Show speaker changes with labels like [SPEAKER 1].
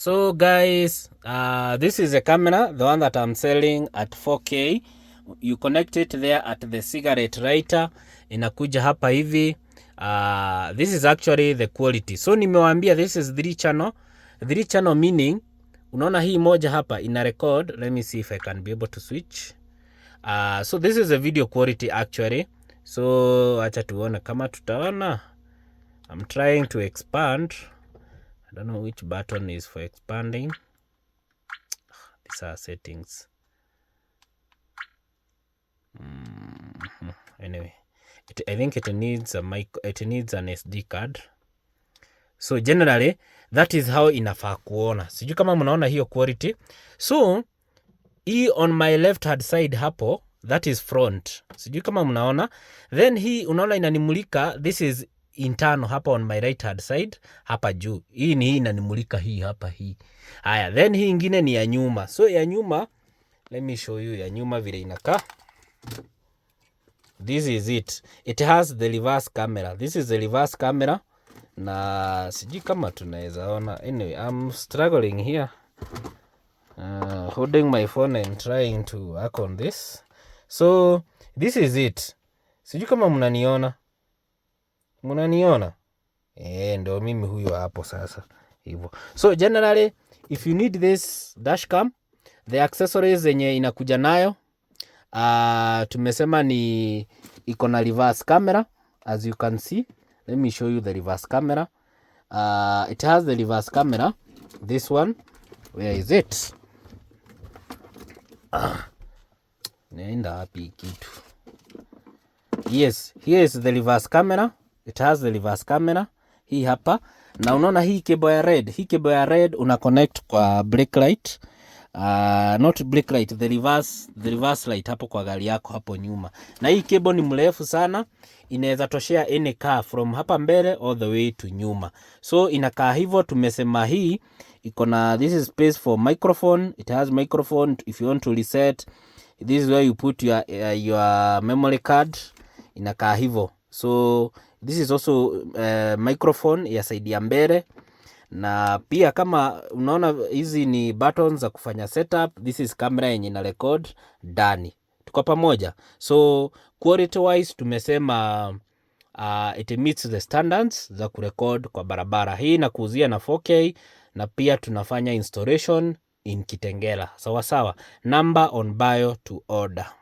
[SPEAKER 1] So guys, this is a camera, the one that I'm selling at 4K. You connect it there at the cigarette lighter, inakuja hapa hivi. This is actually the quality. So nimewaambia this is 3 channel. 3 channel meaning, unaona hii moja hapa ina record. Let me see if I can be able to switch. So this is a video quality actually. So acha tuone kama tutaona. I'm trying to expand. I don't know which button is for expanding. These are settings. Anyway, I think it needs a mic. It needs an SD card. So generally, that is how inafaa kuona. Sijui kama mnaona hiyo quality. So hii on my left hand side hapo, that is front. Sijui kama mnaona. Then hii unaona inanimulika. This is internal hapa on my right hand side hapa juu. Hii ni hii inanimulika hii hapa hii. Haya, then hii ingine ni ya nyuma. So ya nyuma, let me show you ya nyuma vile inakaa. This is it. It has the reverse camera. This is the reverse camera. Na sijui kama tunaweza ona. Anyway, I'm struggling here. Holding my phone and trying to work on this. So this is it. Sijui kama mnaniona. Mnaniona? Ndo mimi huyo hapo sasa. Hivyo. So generally, if you need this dashcam, the accessories zenye inakuja nayo, tumesema ni iko na reverse camera, as you can see. Let me show you the reverse camera. It has the reverse camera. This one, where is it? Naenda wapi kitu? Yes, here is the reverse camera. It has the reverse camera. Hii hapa. Na unaona hii cable ya red. Hii cable ya red una connect kwa brake light. Not brake light, the reverse light hapo kwa gari yako hapo nyuma. Na hii cable ni mrefu sana. Inaweza toshea any car from hapa mbele all the way to nyuma. So inakaa hivyo, tumesema hii iko na this is space for microphone. It has microphone if you want to reset. This is where you put your memory card. Inakaa hivyo. So this is also microphone ya side ya mbele. Na pia kama unaona hizi ni buttons za kufanya setup. This is camera yenye ina record ndani. Tuko pamoja. So quality wise tumesema it meets the standards za kurecord kwa barabara. Hii inakuuzia na 4K na pia tunafanya installation in Kitengela. Sawa sawa. Number on bio to order.